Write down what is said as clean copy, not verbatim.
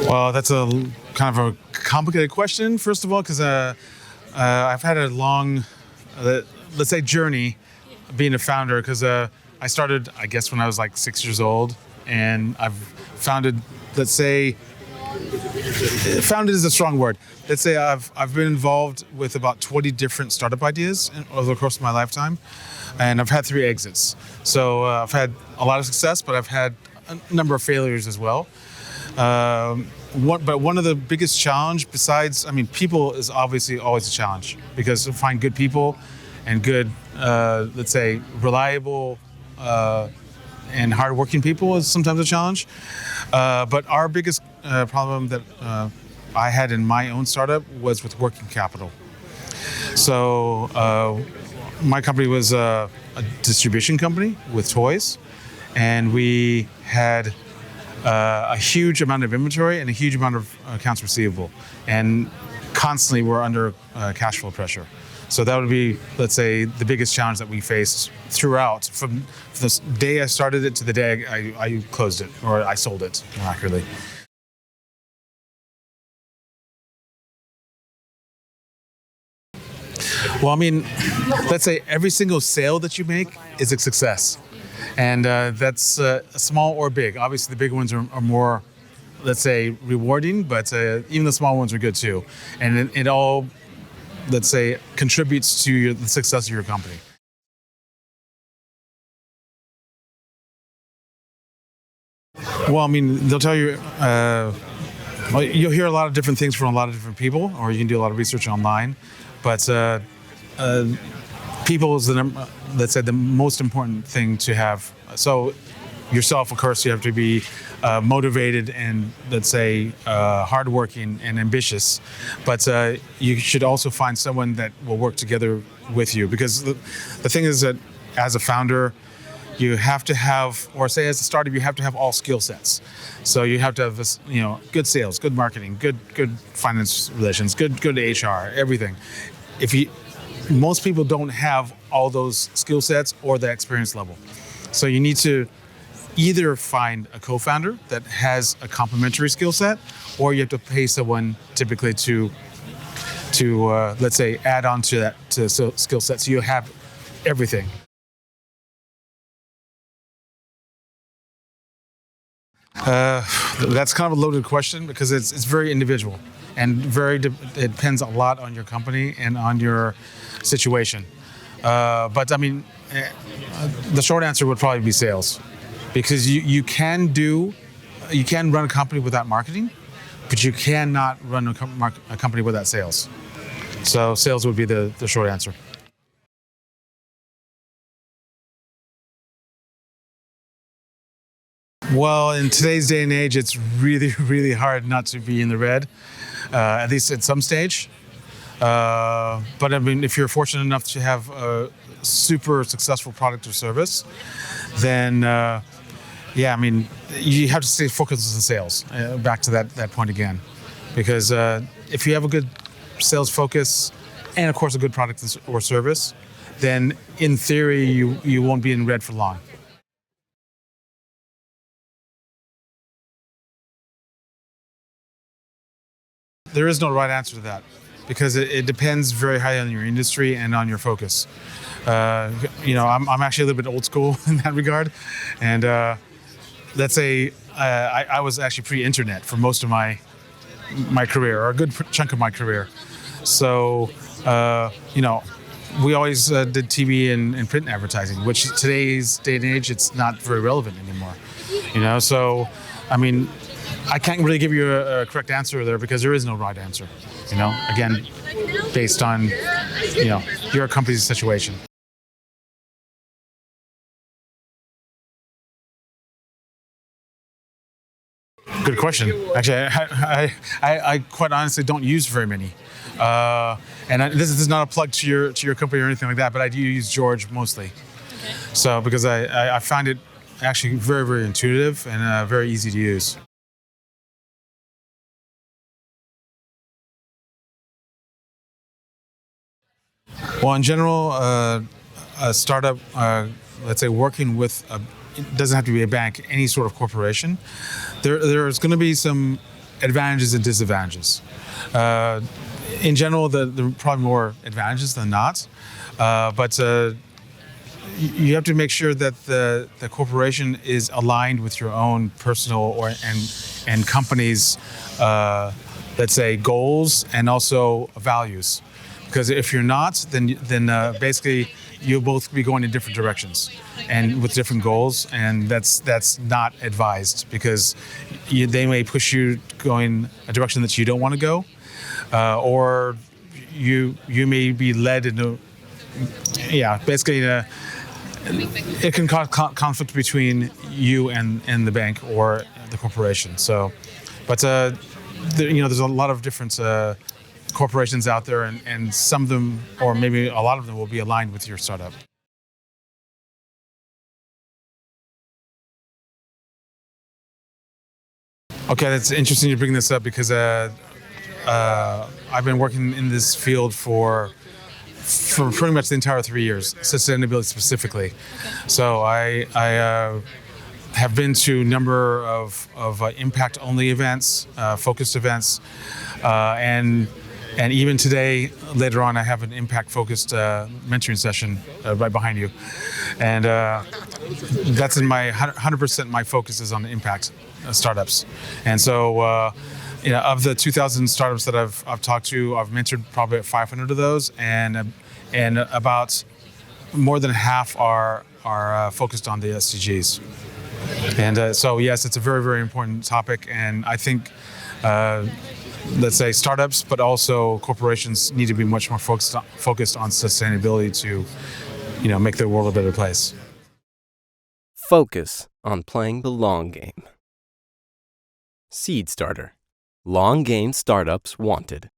Well, that's a kind of a complicated question, first of all, because I've had a long, let's say, journey being a founder, because I started, I guess, when I was like 6 years old, and I've founded, let's say, founded is a strong word. Let's say I've been involved with about 20 different startup ideas over the course of my lifetime, and I've had 3 exits. So I've had a lot of success, but I've had a number of failures as well. But one of the biggest challenge, besides, I mean, people is obviously always a challenge, because to find good people and good, let's say, reliable and hardworking people is sometimes a challenge. But our biggest problem that I had in my own startup was with working capital. So my company was a distribution company with toys, and we had a huge amount of inventory and a huge amount of accounts receivable, and constantly we're under cash flow pressure. So that would be, let's say, the biggest challenge that we faced throughout, from the day I started it to the day I closed it, or I sold it, more accurately. Well, I mean, let's say every single sale that you make is a success. And that's small or big. Obviously, the big ones are more, let's say, rewarding, but even the small ones are good too. And it all, let's say, contributes to the success of your company. Well, I mean, they'll tell you, well, you'll hear a lot of different things from a lot of different people, or you can do a lot of research online. But people is let's say, the most important thing to have. So yourself, of course, you have to be motivated and, let's say, hardworking and ambitious. But you should also find someone that will work together with you. Because the thing is that as a founder, you have to have, or say as a startup, you have to have all skill sets. So you have to have this, good sales, good marketing, good finance relations, good HR, everything. Most people don't have all those skill sets or the experience level. So you need to either find a co-founder that has a complementary skill set, or you have to pay someone typically to let's say, add on to that skill set, so you have everything. That's kind of a loaded question, because it's very individual, and it depends a lot on your company and on your situation. But I mean, the short answer would probably be sales, because you can run a company without marketing, but you cannot run a company without sales. So sales would be the short answer. Well, in today's day and age, it's really, really hard not to be in the red, at least at some stage. But I mean, if you're fortunate enough to have a super successful product or service, then I mean, you have to stay focused on sales. Back to that point again, because if you have a good sales focus and, of course, a good product or service, then in theory you won't be in red for long. There is no right answer to that, because it depends very highly on your industry and on your focus. I'm actually a little bit old school in that regard, and let's say I was actually pre-internet for most of my career, or a good chunk of my career. So we always did TV and print advertising, which today's day and age, it's not very relevant anymore. So I mean, I can't really give you a correct answer there, because there is no right answer. Again, based on your company's situation. Good question. Actually, I quite honestly don't use very many. This is not a plug to your company or anything like that, but I do use George mostly. Okay. So because I find it actually very, very intuitive and very easy to use. Well, in general, a startup, let's say, working with it doesn't have to be a bank, any sort of corporation. There's going to be some advantages and disadvantages. In general, there are probably more advantages than not, but you have to make sure that the corporation is aligned with your own personal and company's, let's say, goals and also values. Because if you're not, then basically you'll both be going in different directions and with different goals, and that's not advised, because they may push you going a direction that you don't want to go, or you may be led into, basically it can cause conflict between you and the bank or the corporation. So, but there's a lot of different corporations out there, and some of them, or maybe a lot of them, will be aligned with your startup. Okay, that's interesting you bring this up, because I've been working in this field for pretty much the entire 3 years, sustainability specifically. So I have been to a number of impact-only events, focused events, and even today, later on, I have an impact-focused mentoring session right behind you, and that's in my 100%. My focus is on impact startups, and so of the 2,000 startups that I've talked to, I've mentored probably 500 of those, and about more than half are focused on the SDGs. And so yes, it's a very, very important topic, and I think let's say startups, but also corporations, need to be much more focused on sustainability to make the world a better place. Focus on playing the long game. Seed Starter. Long game startups wanted.